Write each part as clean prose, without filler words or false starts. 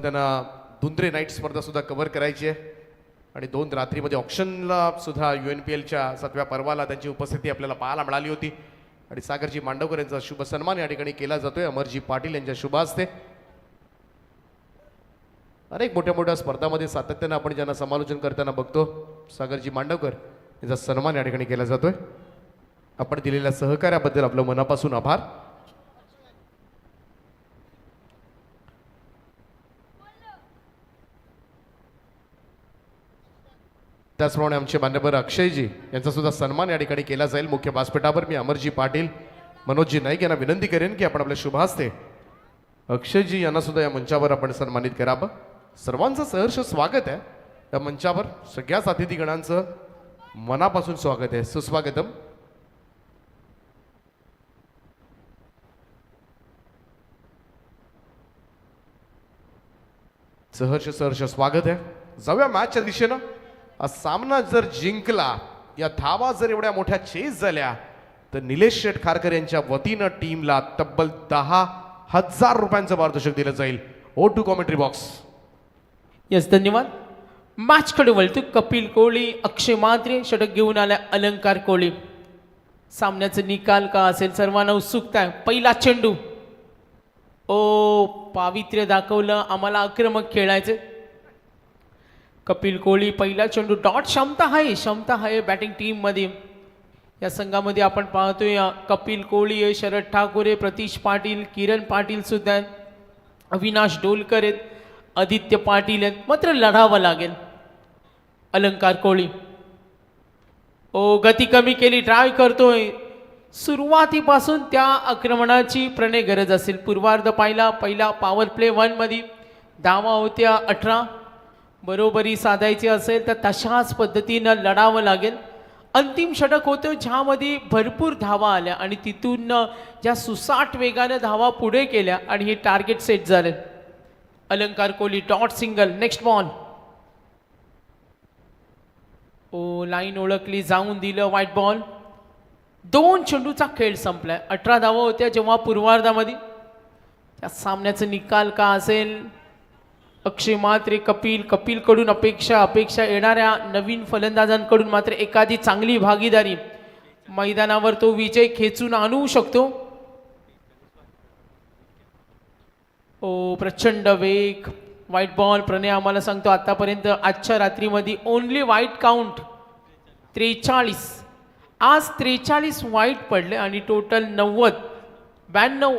त्यांना धुंद्रे नाईट स्पर्धा सुद्धा कव्हर करायची आहे आणि 2 रात्रीमध्ये ऑक्शनला सुद्धा UNPLच्या 7व्या पर्वाला त्यांची उपस्थिती आपल्याला पाहायला मिळाली होती आणि सागरजी मांडवकर यांचा शुभ सन्मान या ठिकाणी केला जातोय अमरजी पाटील यांच्या शुभ हस्ते। अनेक मोठ्या स्पर्धामध्ये सातत्याने आपण ज्यांना समालोचन करताना बघतो सागरजी मांडवकर यांचा सन्मान या ठिकाणी केला जातोय। आपण दिलेल्या सहकार्याबद्दल आपलं मनापासून आभार। त्याचप्रमाणे आमचे मान्यवर अक्षयजी यांचा सुद्धा सन्मान या ठिकाणी केला जाईल मुख्य व्यासपीठावर। मी अमरजी पाटील मनोजजी नाईक यांना विनंती करेन की आपण आपल्या शुभ हस्ते अक्षयजी यांना सुद्धा या मंचावर आपण सन्मानित करावं। सर्वांचं सहर्ष स्वागत आहे या मंचावर। सगळ्याच अतिथीगणांचं मनापासून स्वागत आहे, सुस्वागतम। सहर्ष स्वागत आहे। जाऊया मॅचच्या दिशेनं। हा सामना जर जिंकला, या धावा जर एवढ्या मोठ्या चेस झाल्या तर निलेश शेठ खारकर यांच्या वतीनं टीमला तब्बल 10,000 रुपयांचं पारितोषिक दिलं जाईल। Over to commentary box. Yes, धन्यवाद। मॅच कडे वळतो। कपिल कोहली, अक्षय मात्रे षटक घेऊन आला अलंकार कोहली। सामन्याचा निकाल का असेल सर्वांना उत्सुकता आहे। पहिला चेंडू, ओ पावित्र्य दाखवलं, आम्हाला आक्रमक खेळायचं। कपिल कोहली पहिला चेंडू डॉट क्षमता आहे बॅटिंग टीम मध्ये। या संघामध्ये आपण पाहतोय कपिल कोहली, शरद ठाकूर, प्रतीश पाटील, किरण पाटील सुद्धा आहेत, अविनाश डोलकर आहेत, आदित्य पाटील आहेत। मात्र लढावं लागेल। अलंकार कोहली, ओ गती कमी केली, ड्राईव्ह करतोय। सुरुवातीपासून त्या आक्रमणाची प्रणय गरज असेल। पूर्वार्ध पहिला पॉवर प्ले 1 मध्ये धावा होत्या 18। बरोबरी साधायची असेल तर तशाच पद्धतीनं लढावं लागेल। अंतिम षटक होतं ज्यामध्ये भरपूर धावा आल्या आणि तिथून ज्या सुसाट वेगाने धावा पुढे केल्या आणि हे टार्गेट सेट झाले। Alankar Kohli dot single. Next ball, ओ लाईन ओळखली, जाऊन दिलं, व्हाईट बॉल। 2 चेंडूचा खेळ संपलाय। 18 धावा होत्या जेव्हा पूर्वार्धामध्ये। त्या सामन्याचा निकाल का असेल? अक्षय मात्रे, कपिल कडून अपेक्षा येणाऱ्या नवीन फलंदाजांकडून मात्र एखादी चांगली भागीदारी मैदानावर तो विजय खेचून आणू शकतो। ओ प्रचंड वेग, व्हाईट बॉल। प्रणय आम्हाला सांगतो आतापर्यंत आजच्या रात्रीमध्ये ओनली व्हाईट काउंट 43। आज 43 व्हाईट पडले आणि total 92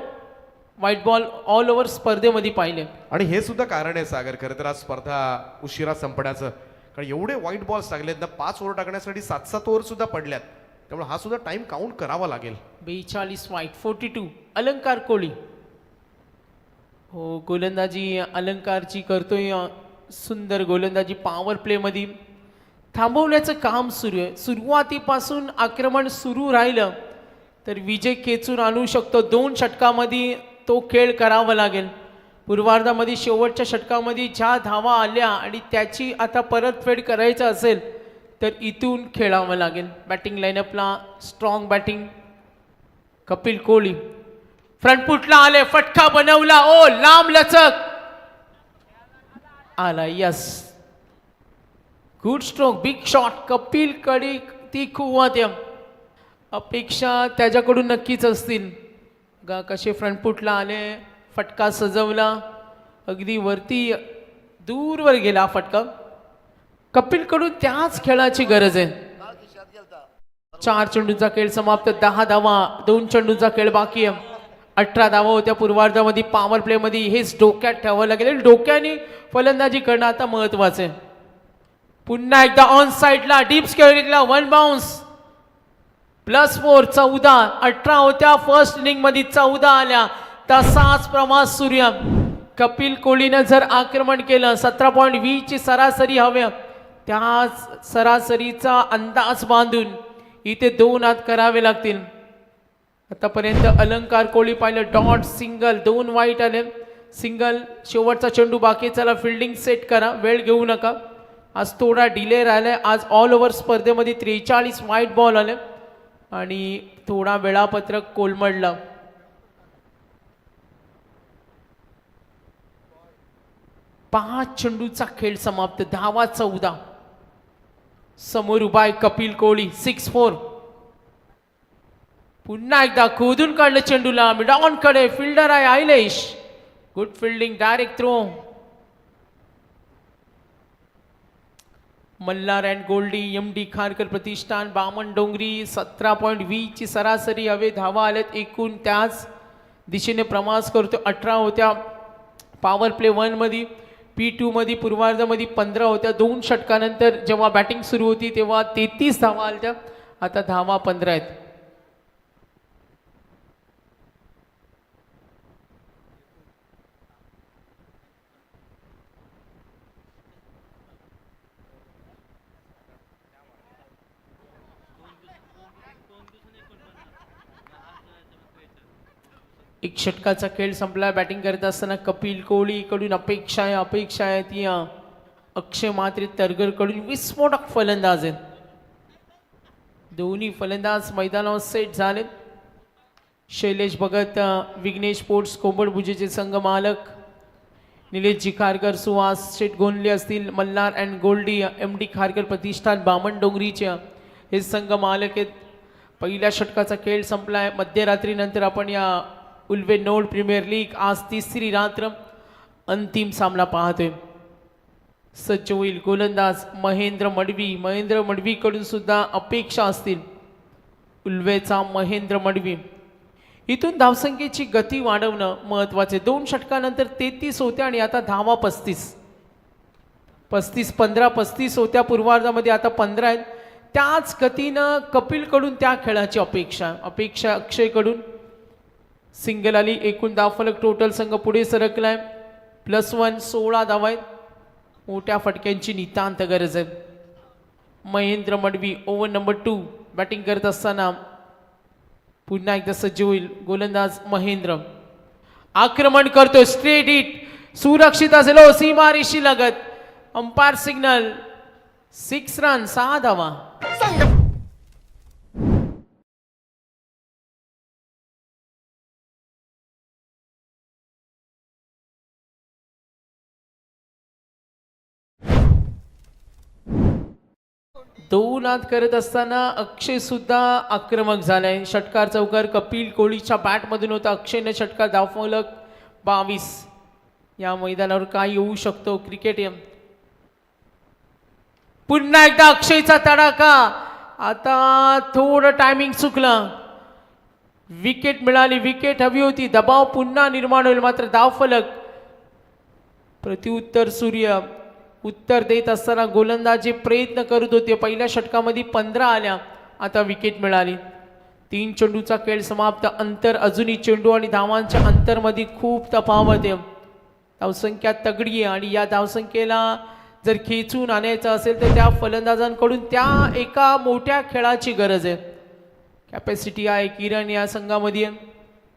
white ball all over स्पर्धेमध्ये पाहिले। आणि हे सुद्धा कारण आहे सागर, खरं तर आज स्पर्धा उशिरा संपण्याचं, कारण एवढे व्हाईट बॉल्स लागलेत ना। 5 ओव्हर टाकण्यासाठी 7-7 ओव्हर सुद्धा पडल्यात, त्यामुळे हा सुद्धा टाइम काउंट करावा लागेल। 42 व्हाईट 42। अलंकार कोहली, हो गोलंदाजी अलंकारची करतोय, सुंदर गोलंदाजी। पॉवर प्ले मध्ये थांबवण्याचं काम सुरू आहे। सुरुवातीपासून आक्रमण सुरू राहिलं तर विजय खेचून आणू शकतो। 2 षटकामध्ये तो खेळ करावा लागेल। पूर्वार्धामध्ये शेवटच्या षटकामध्ये ज्या धावा आल्या आणि त्याची आता परतफेड करायचं असेल तर इथून खेळावं लागेल। बॅटिंग लाईनअपला strong batting. Kapil Kohli front फुटला आले, फटका बनवला, ओ लांब लचक आला। Yes, good stroke, big shot. Kapil कडे ती कुवत अपेक्षा त्याच्याकडून नक्कीच असतील। कसे फ्रंट फुटला आले, फटका सजवला, अगदी वरती दूरवर गेला फटका। कपिल कडून त्याच खेळाची गरज आहे। 4 चेंडूंचा खेळ समाप्त, 10 धावा, 2 चेंडूंचा खेळ बाकी आहे। 18 धावा होत्या पूर्वार्धामध्ये। पॉवर प्ले मध्ये हेच डोक्यात ठेवावं लागेल। डोक्याने फलंदाजी करणं आता महत्वाचं आहे। पुन्हा एकदा ऑन साइडला डीप स्क्वेअरिंगला 1 बाउन्स, +4 14। 18 होत्या फर्स्ट इनिंग मध्ये, 14 आल्या। तसाच प्रवास सूर्य। कपिल कोहलीने जर आक्रमण केलं 17.20 ची सरासरी हवी, त्या सरासरीचा अंदाज बांधून इथे 2 हात करावे लागतील। आतापर्यंत अलंकार कोहली पाहिलं डॉट सिंगल, 2 वाईट आले, सिंगल। शेवटचा चेंडू बाकी, चला फिल्डिंग सेट करा, वेळ घेऊ नका। आज थोडा डिले राहिलाय। आज ऑल ओव्हर स्पर्धेमध्ये 43 व्हाईट बॉल आले आणि थोडा वेळापत्रक कोलमडला। 5 चेंडूचा खेळ समाप्त. धावा 14. समोर उभा आहे कपिल कोहली. 6-4. पुन्हा एकदा खोदून काढलं चेंडूला. मिड ऑन कडे फिल्डर आहे Ailesh. Good fielding. Direct throw. Malhar and Goldie MD Kharkar Pratishthan Bamandongri 17.20 ची सरासरी हवे. धावा आल्यात एकूण. त्याच दिशेने प्रवास करतो. 18 होत्या पॉवर प्ले 1 मध्ये. P2 मध्ये पूर्वार्धामध्ये 15 होत्या. 2 षटकानंतर जेव्हा बॅटिंग सुरू होती तेव्हा 33 धावा आल्या. आता धावा 15 आहेत. एक षटकाचा खेळ संपला. बॅटिंग करत असताना कपिल कोहली कडून अपेक्षा आहे ती अक्षय म्हात्रे तरगर कडून विस्फोटक फलंदाज आहेत. दोन्ही फलंदाज मैदानावर सेट झालेत. शैलेश भगत विघ्नेश स्पोर्ट्स कोंबडभुजेचे संघ मालक, निलेशजी खारकर सुहास शेट गोंदले असतील, मल्हार अँड गोल्डी MD खारकर प्रतिष्ठान बामणडोंगरीचे हे संघ मालक आहेत. पहिल्या षटकाचा खेळ संपला आहे. मध्यरात्रीनंतर आपण या उल्वे नोड प्रीमियर लीग आज तिसरी रात्र अंतिम सामना पाहतोय. सज्ज होईल गोलंदाज महेंद्र मडवी कडून सुद्धा अपेक्षा असतील. उल्वेचा महेंद्र मडवी. इथून धावसंख्येची गती वाढवणं महत्वाचे. 2 षटकानंतर 33 होत्या आणि आता धावा 35. 35 होत्या पूर्वार्धामध्ये, आता 15 आहेत. त्याच गतीनं कपिलकडून त्या खेळाची अपेक्षा अक्षयकडून सिंगल आली. एकूण धावफलक टोटल संघ पुढे सरकलाय. +1 16 धावा आहेत. मोठ्या फटक्यांची नितांत गरज आहे. Mahendra Madavi over number 2 batting करत असताना पुन्हा एकदा सज्ज होईल गोलंदाज महेंद्र. आक्रमण करतो. स्ट्रेट हिट सुरक्षित असेल. सीमारेषी लगत. Umpire signal. 6 रन 6 धावा. दोन आत करत असताना अक्षय सुद्धा आक्रमक झालाय. षटकार चौकार कपिल कोहलीच्या बॅटमधून होता. अक्षयने षटकार. धावफलक 22. या मैदानावर काय येऊ शकतो क्रिकेट. पुन्हा एकदा अक्षयचा तडाखा. आता थोडं टायमिंग चुकलं. विकेट मिळाली. विकेट हवी होती. दबाव पुन्हा निर्माण होईल. मात्र धावफलक. प्रत्युत्तर सूर्य उत्तर देत असताना गोलंदाजी प्रयत्न करत होते. पहिल्या षटकामध्ये 15 आल्या. आता विकेट मिळाली. 3 चेंडूचा खेळ समाप्त. अंतर अजूनही चेंडू आणि धावांच्या अंतरमध्ये खूप तफावत आहे. धावसंख्या तगडी आहे आणि या धावसंख्येला जर खेचून आणायचं असेल तर त्या फलंदाजांकडून त्या एका मोठ्या खेळाची गरज आहे. कॅपॅसिटी आहे किरण या संघामध्ये.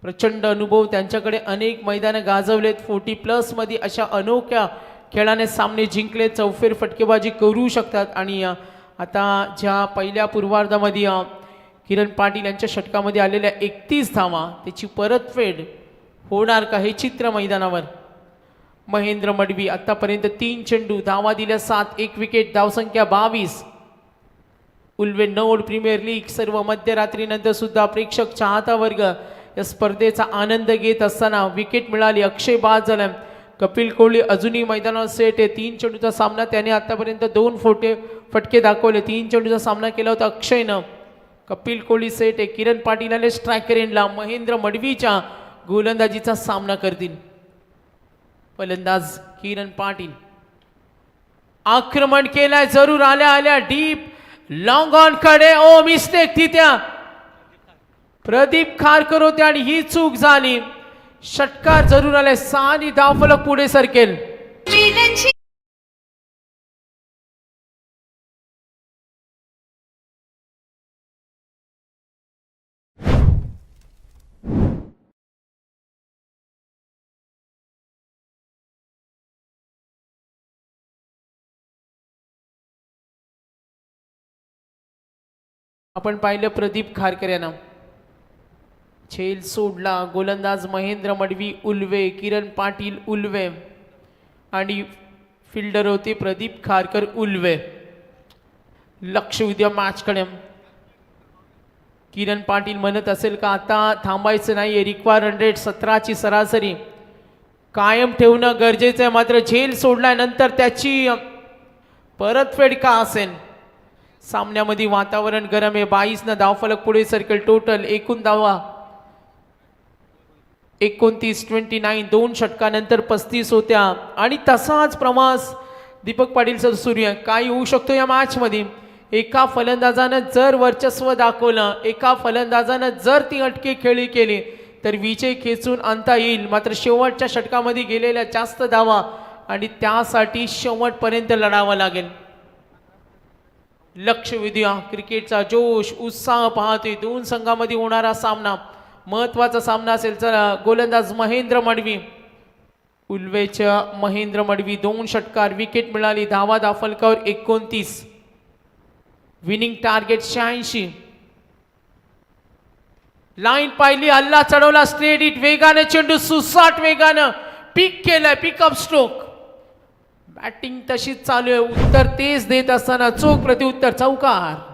प्रचंड अनुभव त्यांच्याकडे. अनेक मैदानं गाजवलेत. 40+ मध्ये अशा अनोख्या खेळाने सामने जिंकले. चौफेर फटकेबाजी करू शकतात. आणि आता ज्या पहिल्या पूर्वार्धामध्ये किरण पाटील यांच्या षटकामध्ये आलेल्या 31 धावा त्याची परतफेड होणार का हे चित्र मैदानावर. महेंद्र मडवी आतापर्यंत 3 चेंडू. धावा दिल्या 7. 1 विकेट. धावसंख्या 22. उल्वे नोड प्रीमियर लीग सर्व मध्यरात्रीनंतर सुद्धा प्रेक्षक चाहता वर्ग या स्पर्धेचा आनंद घेत असताना विकेट मिळाली. अक्षय बाद झाला. कपिल कोहली अजूनही मैदानावर सेट आहे. 3 चेंडूचा सामना. त्याने आतापर्यंत 2 फटके दाखवले. 3 चेंडूचा सामना केला होता अक्षयनं. कपिल कोहली सेट आहे. किरण पाटील आले स्ट्रायकर एंडला. महेंद्र मडवीच्या गोलंदाजीचा सामना करतील फलंदाज किरण पाटील. आक्रमण केलाय. जरूर आल्या डीप लॉंग ऑन कडे. ओ मिस्टेक तिथे प्रदीप खारकर होते आणि ही चूक झाली. षटकार जरूर आले. 6 धावफलक पुढे सरकेल. आपण पाहिलं प्रदीप खारकर यांना. झेल सोडला. गोलंदाज महेंद्र मडवी उल्वे. किरण पाटील उल्वे. आणि फिल्डर होते प्रदीप खारकर उल्वे. लक्ष उद्या मॅचकडे. किरण पाटील म्हणत असेल का आता थांबायचं नाही, रिक्वायर 100 17ची सरासरी कायम ठेवणं गरजेचं आहे. मात्र झेल सोडल्यानंतर त्याची परतफेड का असेल. सामन्यामध्ये वातावरण गरम आहे. 22 न धावफलक पुढे सरकेल. टोटल एकूण धावा 29 29. 2 षटकानंतर 35 होत्या. आणि तसाच प्रवास दीपक पाटील सर सूर्य काय होऊ शकतो या मॅच मध्ये. एका फलंदाजानं जर वर्चस्व दाखवलं, एका फलंदाजानं जर ती अटके खेळी केली तर विजय खेचून आणता येईल. मात्र शेवटच्या षटकामध्ये गेलेल्या जास्त धावा आणि त्यासाठी शेवटपर्यंत लढावं लागेल. लक्ष विद्या क्रिकेटचा जोश उत्साह पाहतोय. दोन संघामध्ये होणारा सामना महत्वाचा सामना असेल. चला गोलंदाज महेंद्र मडवी. उल्वेच्या महेंद्र मडवी 2 षटकार, विकेट मिळाली. धावा धावफलकावर 29. Winning target 86. लाईन पाहिली, हल्ला चढवला, स्ट्रेट हिट, वेगाने चेंडू सुसाट वेगानं पिक केलाय. Pickup stroke. बॅटिंग तशीच चालू आहे. उत्तर तेच देत असताना चोख प्रत्युत्तर चौकार.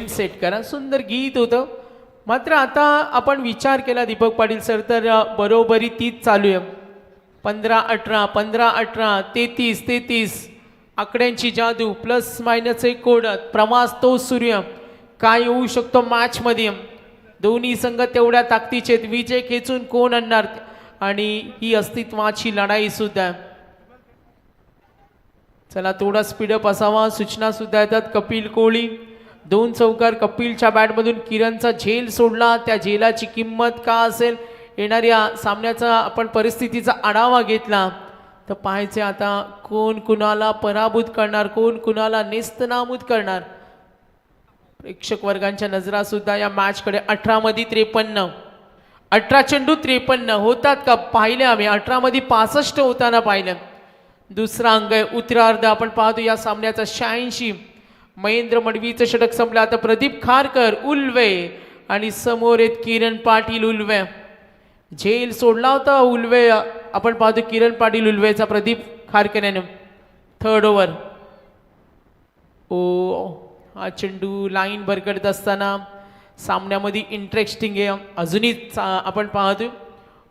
सेट करा. सुंदर गीत होतं. मात्र आता आपण विचार केला दीपक पाटील सर तर बरोबरी तीच चालू आहे. 15-18 15-18 33-33 आकड्यांची जादू प्लस मायनस एक कोडत प्रवास तो सूर्य काय होऊ शकतो मॅच मध्ये. दोन्ही संघ तेवढ्या ताकदीचे. विजय खेचून कोण आणणार आणि ही अस्तित्वाची लढाई सुद्धा. चला थोडा स्पीडअप असावा. सूचना सुद्धा येतात. कपिल कोहली 2 चौकार. कपिलच्या बॅटमधून किरणचा झेल सोडला. त्या झेलाची किंमत का असेल. येणाऱ्या सामन्याचा आपण परिस्थितीचा आढावा घेतला तर पाहायचे आता कोण कुणाला पराभूत करणार, कोण कुणाला नेस्तनाबूत करणार. प्रेक्षक वर्गांच्या नजरा सुद्धा या मॅचकडे. 18 मध्ये 53. 18 चेंडू 53 होतात का पाहिले आम्ही. 18 मध्ये 65 होताना पाहिलं. दुसरा अंग आहे उत्तरार्ध. आपण पाहतो या सामन्याचा 86. महेंद्र मडवीचं षटक संपलं. आता प्रदीप खारकर उल्वे आणि समोर आहेत किरण पाटील उल्वे. झेल सोडला होता उल्वे. आपण पाहतो किरण पाटील उल्वेचा प्रदीप खारकर याने. 3rd over. ओ हा चेंडू लाईन भरकटत असताना सामन्यामध्ये इंटरेस्टिंग आहे. अजूनही आपण पाहतो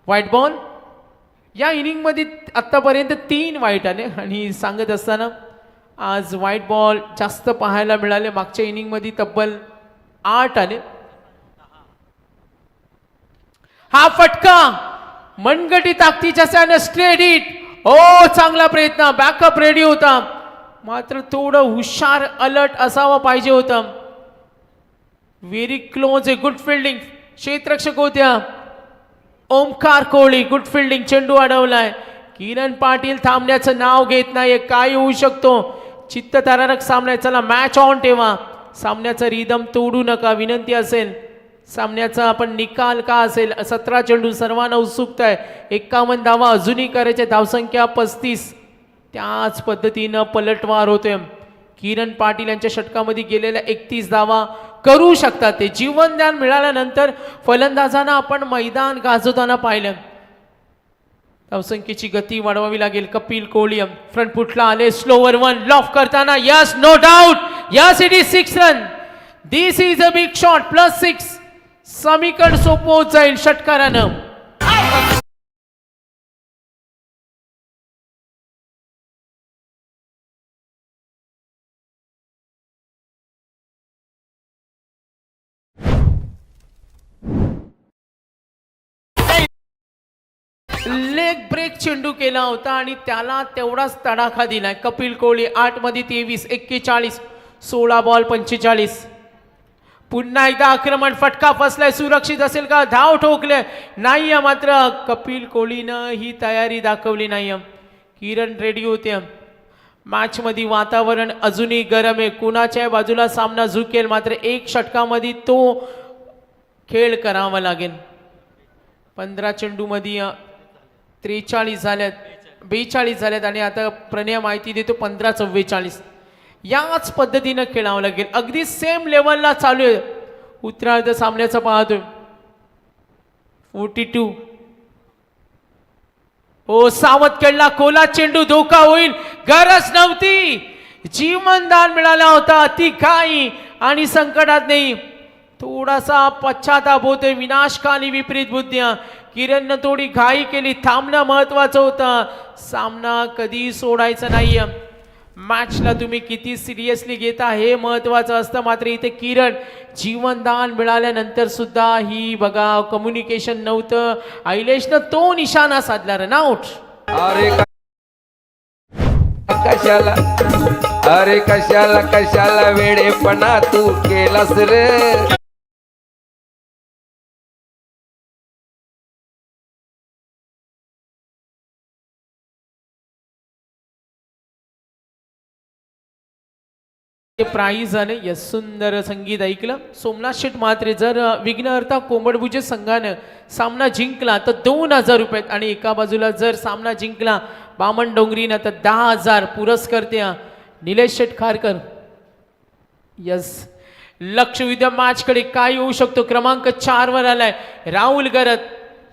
व्हाईट बॉल. या इनिंगमध्ये आत्तापर्यंत 3 वाईट आले आणि सांगत असताना आज व्हाईट बॉल जास्त पाहायला मिळाले. मागच्या इनिंगमध्ये तब्बल 8 आले. हा फटका मनगटी ताकदीच्या साने स्ट्रेट हिट. ओ चांगला प्रयत्न. बॅकअप रेडी होता. मात्र थोडं हुशार अलर्ट असावा पाहिजे होतं. व्हेरी क्लोज आहे. Good fielding. क्षेत्ररक्षक होत्या ओमकार कोहली. Good fielding. चेंडू अडवलाय. किरण पाटील थांबण्याचं नाव घेत नाहीये. काय होऊ शकतो. चित्तथरारक सामना. चला मॅच ऑन ठेवा. सामन्याचा रिदम तोडू नका विनंती असेल. सामन्याचा आपण निकाल का असेल. 17 चेंडू सर्वांना उत्सुकता आहे. 51 धावा अजूनही करायचे. धावसंख्या 35. त्याच पद्धतीनं पलटवार होतोय. किरण पाटील यांच्या षटकामध्ये गेलेल्या 31 धावा करू शकतात ते. जीवनदान मिळाल्यानंतर फलंदाजांना आपण मैदान गाजवताना पाहिलं. धावसंख्येची गती वाढवावी लागेल. कपिल कोहली फ्रंट फुटला आले. स्लोवर 1 लॉफ करताना. Yes no doubt. Yes it is 6 run. This is a big shot. +6. समीकरण सोपं होत जाईल षटकारानं. लेग ब्रेक चेंडू केला होता आणि त्याला तेवढाच तडाखा दिलाय. कपिल कोहली 8 मध्ये 23. 41. 16 बॉल 45. पुन्हा एकदा आक्रमण. फटका फसलाय. सुरक्षित असेल का. धाव ठोकले नाही. मात्र कपिल कोहलीनं ही तयारी दाखवली नाही. किरण रेडी होते. मॅच मध्ये वातावरण अजूनही गरम आहे, कुणाच्या बाजूला सामना झुकेल, मात्र एक षटकामध्ये तो खेळ करावा लागेल. 15 चेंडू मध्ये 43 झाल्यात, 42 झाल्यात आणि आता प्रणय माहिती देतो 15-44. याच पद्धतीनं खेळावं लागेल. अगदी सेम लेवलला चालू आहे उत्तरार्ध सामन्याचं. पाहतोय 42. ओ सावध खेळला, कोला चेंडू, धोका होईल, गरज नव्हती, जीवनदान मिळाला होता. ती काही आणि संकटात नाही, थोडासा पश्चाताप होतोय. विनाशकाली विपरीत बुद्ध्या, किरणनं थोडी घाई केली, थांबणं महत्वाचं होतं. सामना कधी सोडायचा नाहीये. मॅचला तुम्ही किती सिरियसली घेता हे महत्वाचं असतं. मात्र इथे किरण जीवनदान मिळाल्यानंतर सुद्धा ही बघा कम्युनिकेशन नव्हतं. अहिलेशनं तो निशाणा साधला, रन आउट. अरे कशाला वेडेपणा तू केलास रे. प्राईज आले. यस, सुंदर संगीत ऐकलं. सोमनाथ शेठ म्हात्रे, जर विघ्नहर्ता कोंबडभुजे संघानं सामना जिंकला तर 2,000 रुपये आणि एका बाजूला जर सामना जिंकला बामण डोंगरीनं तर 10,000 पुरस्कर्त्या निलेश शेठ खारकर. यस, लक्ष विद्या मॅचकडे काय होऊ शकतो. क्रमांक 4 वर आलाय राहुल गरत,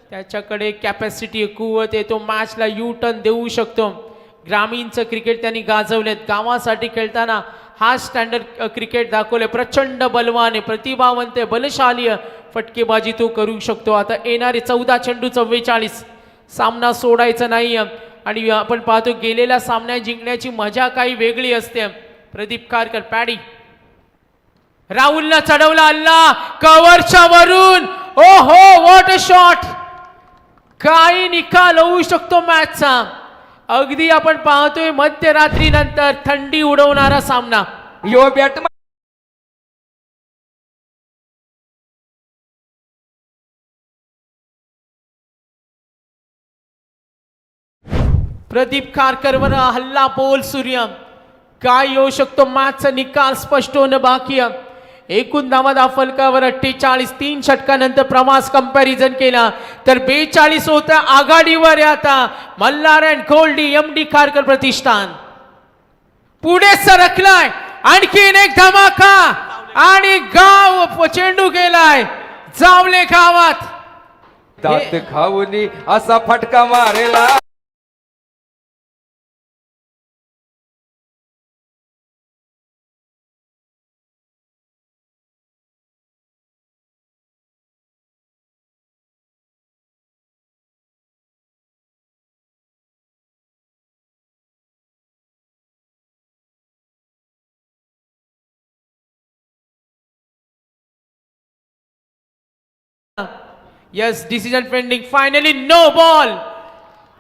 त्याच्याकडे कॅपॅसिटी कुवत आहे, तो मॅचला यू टर्न देऊ शकतो. ग्रामीणचं क्रिकेट त्यांनी गाजवलेत, गावासाठी खेळताना हा स्टँडर्ड क्रिकेट दाखवले. प्रचंड बलवान आहे, प्रतिभावंत आहे, बलशाली फटकेबाजी तो करू शकतो. आता येणारे 14 चेंडू 44, सामना सोडायचा नाही. आणि आपण पाहतो गेलेल्या सामन्यात जिंकण्याची मजा काही वेगळी असते. प्रदीप खारकर, पॅडी, राहुलला चढवला, अल्ला कव्हरच्या वरून, ओहो व्हॉट अ शॉट. काही निकाल होऊ शकतो मॅचचा. अगदी आपण पाहतोय मध्यरात्री नंतर थंडी उडवणारा सामना. यो बॅट प्रदीप खारकरवर हल्ला, बोल सूर्य. काय येऊ शकतो मॅचचा निकाल स्पष्ट होणं बाकी आहे. एकूण धावा फलकावर 48. 3 षटकानंतर प्रवास कंपॅरिझन केला तर 42 होता. आघाडीवर आहे आता मल्हार अँड गोल्डी MD खारकर प्रतिष्ठान. पुढे सरकलाय, आणखीन एक धमाका आणि गाव चेंडू गेलाय जावले गावात. दात खाऊनी असा फटका मारेला. Yes, decision pending. Finally no ball.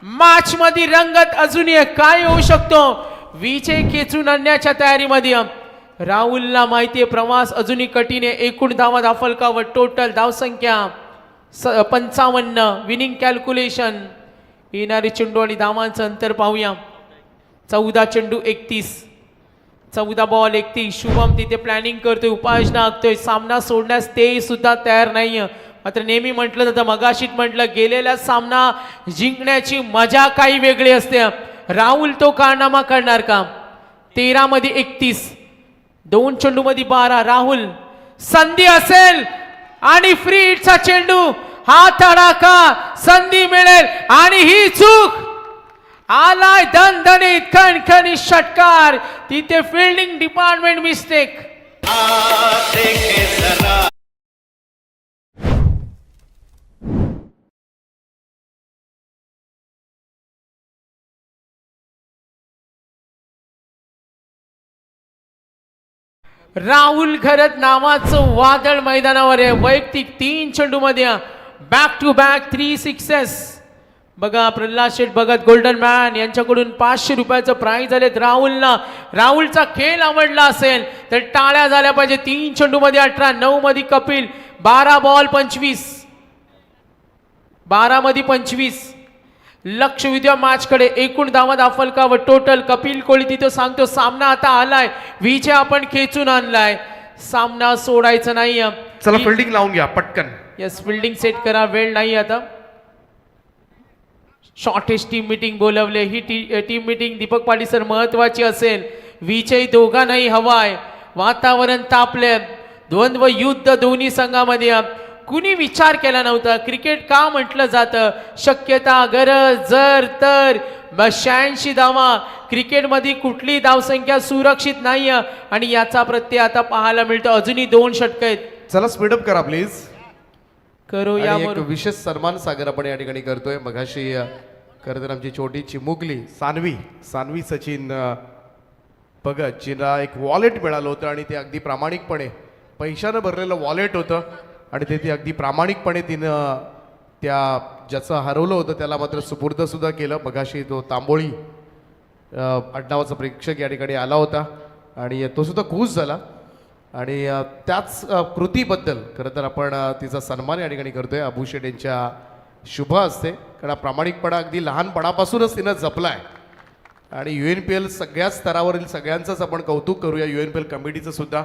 Match मध्ये रंगत अजूनही काय होऊ शकतो. विजय खेचून आणण्याच्या तयारीमध्ये राहुलला माहितीये प्रवास अजूनही कठीण आहे. एकूण धावा फलकावर टोटल धावसंख्या 55. Winning calculation. येणारे चेंडू आणि धावांचं अंतर पाहूया. 14 चेंडू 31, 14 बॉल 31. शुभम तिथे प्लॅनिंग करतोय, उपाययोजना आखतोय. सामना सोडण्यास ते सुद्धा तयार नाहीये. मात्र नेहमी म्हटलं जातं, मगाशीत म्हटलं, गेलेला सामना जिंकण्याची मजा काही वेगळी असते. राहुल तो कारनामा करणार का. 13 मध्ये 31, 2 चेंडू मध्ये 12. राहुल, संधी असेल आणि फ्री हिटचा चेंडू, हा तडाखा, संधी मिळेल आणि ही चूक. आलाय दणदणीत खणखणीत षटकार. तिथे फिल्डिंग डिपार्टमेंट मिस्टेक. राहुल घरत नावाचं वादळ मैदानावर आहे. वैयक्तिक 3 चेंडू मध्ये बॅक टू बॅक 3 सिक्सेस. बघा प्रल्हाद शेठ भगत गोल्डन मॅन यांच्याकडून 500 रुपयाचं प्राइज आलेत राहुलला. राहुलचा खेळ आवडला असेल तर टाळ्या झाल्या पाहिजे. 3 चेंडू मध्ये 18, 9 मध्ये कपिल, 12 बॉल 25, 12 मध्ये 25. लक्ष विद्या मॅचकडे. एकूण धावा दाफलका व टोटल. कपिल कोहली तिथं सांगतो सामना आता आलाय, विजय आपण खेचून आणलाय, सामना सोडायचा नाही. चला फिल्डिंग लावून घ्या पटकन. यस, फिल्डिंग सेट करा, वेळ नाही आता. शॉर्टेस्ट टीम मीटिंग बोलवले. ही team meeting Deepak Patil sir महत्वाची असेल. विजय दोघांनाही हवाय. वातावरण तापले, द्वंद्व युद्ध दोन्ही संघामध्ये. कुणी विचार केला नव्हता. क्रिकेट का म्हटलं जातं, शक्यता, गरज, जर तर 86 धावा. क्रिकेटमध्ये कुठली धावसंख्या सुरक्षित नाही आणि याचा प्रत्यय आता पाहायला मिळतो. अजूनही 2 षटक आहेत. चला स्पीडअप करा प्लीज. करू आणि एक यावर विशेष सन्मान सागर आपण या ठिकाणी करतोय. मगाशी खरं तर आमची छोटी चिमुकली सानवी सचिन भगत जिला एक वॉलेट मिळालं होतं आणि ते अगदी प्रामाणिकपणे पैशानं भरलेलं वॉलेट होतं आणि ते अगदी प्रामाणिकपणे तिनं त्या ज्याचं हरवलं होतं त्याला मात्र सुपूर्द सुद्धा केलं. मगाशी तो तांबोळी आडनावाचा प्रेक्षक या ठिकाणी आला होता आणि तो सुद्धा खुश झाला आणि त्याच कृतीबद्दल खरं तर आपण तिचा सन्मान या ठिकाणी करतोय. अबू शेठ यांच्या शुभ असते, कारण हा प्रामाणिकपणा अगदी लहानपणापासूनच तिनं जपलाय आणि UNPL सगळ्या स्तरावरील सगळ्यांचंच आपण कौतुक करूया, UNPL कमिटीचं सुद्धा,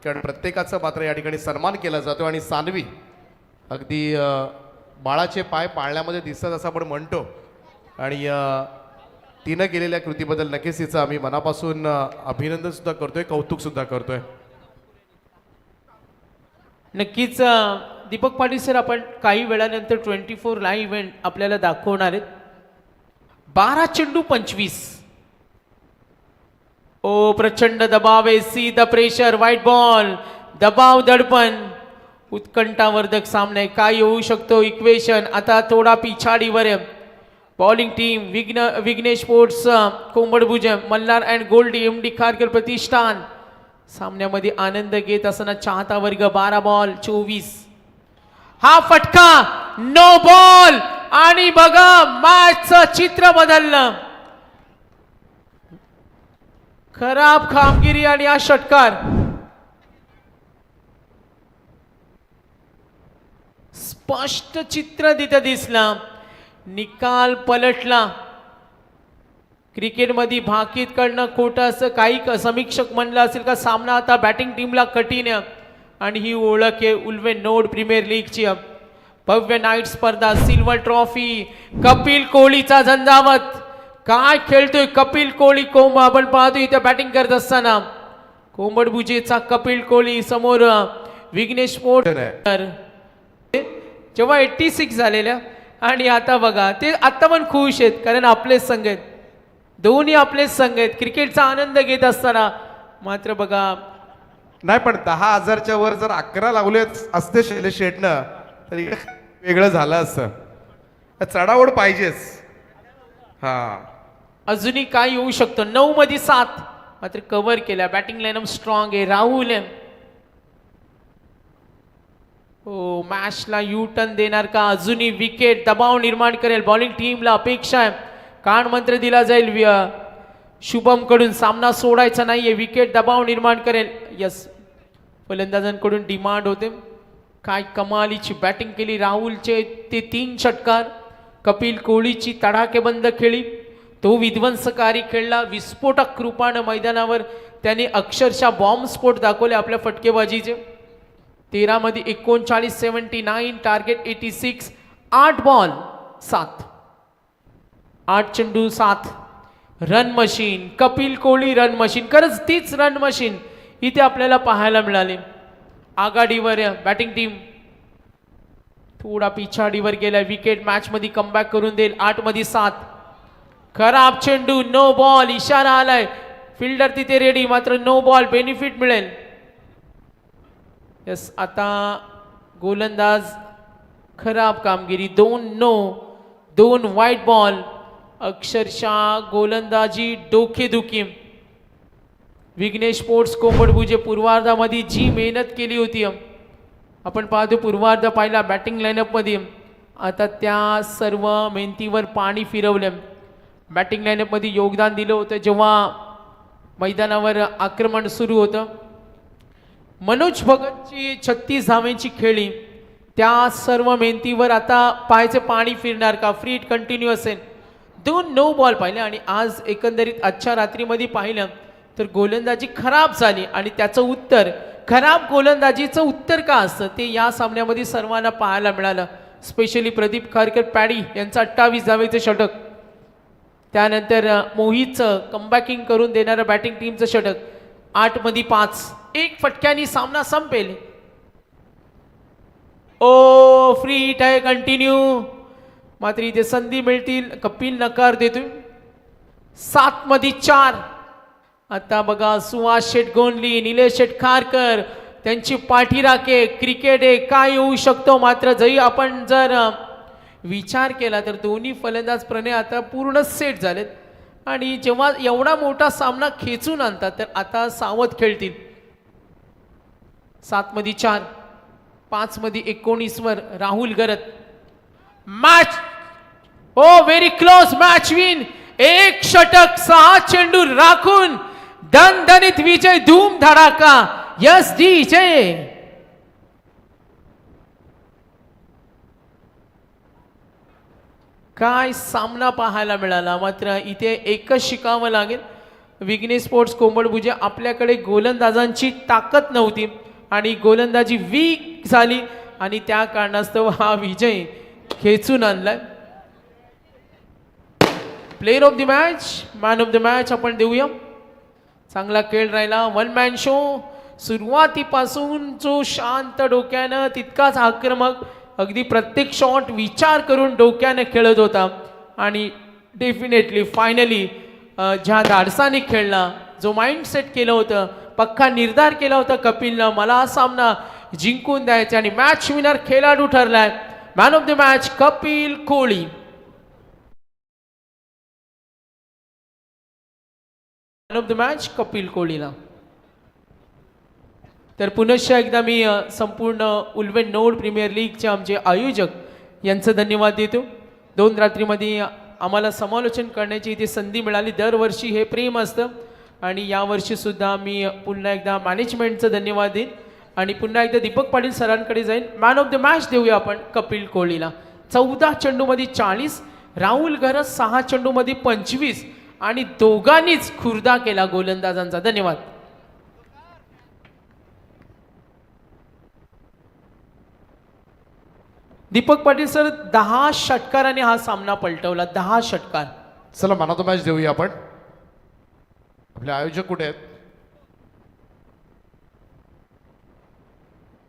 कारण प्रत्येकाचा मात्र या ठिकाणी सन्मान केला जातो. आणि सानवी अगदी बाळाचे पाय पाळण्यामध्ये दिसतात असं आपण म्हणतो आणि तिनं केलेल्या कृतीबद्दल नक्कीच तिचं आम्ही मनापासून अभिनंदन सुद्धा करतोय, कौतुक सुद्धा करतोय. नक्कीच दीपक पाटील सर, आपण काही वेळानंतर 24 लाईव्ह इव्हेंट आपल्याला दाखवणार आहेत. 12 चेंडू 25. ओ प्रचंड दबाव आहे. See the pressure, white ball, दबाव, दडपण, उत्कंठावर्धक सामने. काय येऊ शकतो इक्वेशन. आता थोडा पिछाडीवर आहे bowling team. Vighnesh sports Kombadbhuj, Malhar and Goldie, MD Kharkar Pratishthan सामन्यामध्ये आनंद घेत असताना चाहता वर्ग. 12 बॉल 24. हा फटका, नो बॉल आणि बघा मॅचचं चित्र बदललं. खराब कामगिरी आणि हा षटकार. स्पष्ट चित्र तिथं दिसलं. निकाल पलटला. क्रिकेटमध्ये भाकीत कडनं खोटं असं काही समीक्षक म्हणलं असेल का सामना आता बॅटिंग टीमला कठीण आहे आणि ही ओळख आहे उल्वे नोड प्रीमियर लीगची. भव्य नाईट स्पर्धा, सिल्वर ट्रॉफी, कपिल कोहलीचा झंझावत. काय खेळतोय कपिल कोहली. आपण पाहतो इथे बॅटिंग करत असताना कोंबडभुजेचा कपिल कोहली समोर विघ्नेश स्पोर्ट. जेव्हा 86 झालेल्या आणि आता बघा ते आता पण खुश आहेत कारण आपलेच संघ आहेत, दोन्ही आपलेच संघ आहेत. क्रिकेटचा आनंद घेत असताना मात्र बघा नाही, पण 10,000च्या वर जर 11 लावले असते शैलेश शेठनं तर वेगळं झालं असतं. चढाओढ पाहिजेच. हा, अजूनही काय येऊ शकतो. 9 मध्ये 7 मात्र कव्हर केल्या. बॅटिंग लाईनअप स्ट्रॉंग आहे. राहुल आहे. हो, मॅचला यू टर्न देणार का. अजूनही विकेट दबाव निर्माण करेल. बॉलिंग टीमला अपेक्षा आहे कान मंत्र दिला जाईल शुभम कडून. सामना सोडायचा नाहीये. विकेट दबाव निर्माण करेल. यस, फलंदाजांकडून डिमांड होते. काय कमालीची बॅटिंग केली राहुलचे ते 3 षटकार. कपिल कोहलीची तडाखेबंद खेळी, तो विध्वंसकारी खेळला. विस्फोटक रूपानं मैदानावर त्याने अक्षरशः बॉम्ब स्फोट दाखवले आपल्या फटकेबाजीचे. 13 मध्ये 39, 79, टार्गेट 86. 8 बॉल 7, 8 चेंडू 7. Run machine, Kapil Kohli run machine. खरंच तीच रन मशीन इथे आपल्याला पाहायला मिळाली. आघाडीवर बॅटिंग टीम थोडा पिछाडीवर गेला. विकेट मॅच मध्ये कमबॅक करून देईल. 8 मध्ये 7. खराब चेंडू, नो बॉल. इशारा आलाय, फिल्डर तिथे रेडी, मात्र नो बॉल. बेनिफिट मिळेल. यस, आता गोलंदाज खराब कामगिरी. 2 नो, 2 व्हाईट बॉल. अक्षरशः गोलंदाजी डोकेदुखी. विघ्नेश स्पोर्ट्स कोंबडभुजे पूर्वार्धामध्ये जी मेहनत केली होती आपण पाहतो. पूर्वार्ध पाहिला बॅटिंग लाईनअपमध्ये, आता त्या सर्व मेहनतीवर पाणी फिरवलं. बॅटिंग लाईनअपमध्ये योगदान दिलं होतं जेव्हा मैदानावर आक्रमण सुरू होतं. मनोज भगतची 36 धावांची खेळी, त्या सर्व मेहनतीवर आता पायाचे पाणी फिरणार का. फ्री हिट कंटिन्यू असेल. 2 नो बॉल पाहिले आणि आज एकंदरीत आजच्या रात्रीमध्ये पाहिलं तर गोलंदाजी खराब झाली आणि त्याचं उत्तर खराब गोलंदाजीचं उत्तर का असतं ते या सामन्यामध्ये सर्वांना पाहायला मिळालं. स्पेशली प्रदीप खारकर पॅडी यांचं 28 धावेचं षटक, त्यानंतर मोहितचं कमबॅकिंग करून देणारं बॅटिंग टीमचं षटक, 8 मध्ये 5, एक फटक्यानी सामना संपेल. ओ फ्री हिट आहे कंटिन्यू, मात्र इथे संधी मिळतील, कपिल नकार देतोय. 7 मध्ये 4. आता बघा सुहास शेट गोंडली, निलेश शेट खारकर त्यांची पाठी राखे. क्रिकेट आहे, काय येऊ शकतो. मात्र जरी आपण जर विचार केला तर दोन्ही फलंदाज प्रणय आता पूर्ण सेट झालेत आणि जेव्हा एवढा मोठा सामना खेचून आणतात तर आता सावध खेळतील. 7 मध्ये 4, 5 मध्ये 19 वर राहुल गरत. मॅच ओ व्हेरी क्लोज, मॅच विन. एक षटक, 6 चेंडू राखून दणदणीत विजय, धूम धडाका. Yes DJ. काय सामना पाहायला मिळाला. मात्र इथे एकच शिकावं लागेल, विघ्नेश स्पोर्ट्स कोंबडभुजे आपल्याकडे गोलंदाजांची ताकद नव्हती आणि गोलंदाजी वीक झाली आणि त्या कारणास्तव हा विजय खेचून आणलाय. Player of the match, man of the match आपण देऊया. चांगला खेळ राहिला, 1 मॅन शो. सुरुवातीपासून जो शांत डोक्यानं तितकाच आक्रमक, अगदी प्रत्येक शॉट विचार करून डोक्याने खेळत होता आणि डेफिनेटली फायनली ज्या धाडसाने खेळला, जो माइंडसेट केलं होतं, पक्का निर्धार केला होता कपिलनं, मला हा सामना जिंकून द्यायचा आणि मॅच विनर खेळाडू ठरलाय. Man of the match Kapil Kohli. Man of the match Kapil कोहलीला. तर पुनश्च एकदा मी संपूर्ण उल्वेन नोड प्रीमियर लीगचे आमचे आयोजक यांचं धन्यवाद देतो. 2 रात्रीमध्ये आम्हाला समालोचन करण्याची इथे संधी मिळाली. दरवर्षी हे प्रेम असतं आणि यावर्षी सुद्धा मी पुन्हा एकदा मॅनेजमेंटचं धन्यवाद देईन आणि पुन्हा एकदा दीपक पाटील सरांकडे जाईन. मॅन ऑफ द मॅच देऊया आपण कपिल कोहलीला. 14 चेंडूमध्ये 40, राहुल गरज 6 चेंडूमध्ये 25 आणि दोघांनीच खुर्दा केला गोलंदाजांचा. धन्यवाद. दीपक पाटील सर, 10 षटकाराने हा सामना पलटवला. 10 षटकार. चला मॅन ऑफ द मॅच देऊया आपण. आपले आयोजक कुठे आहेत?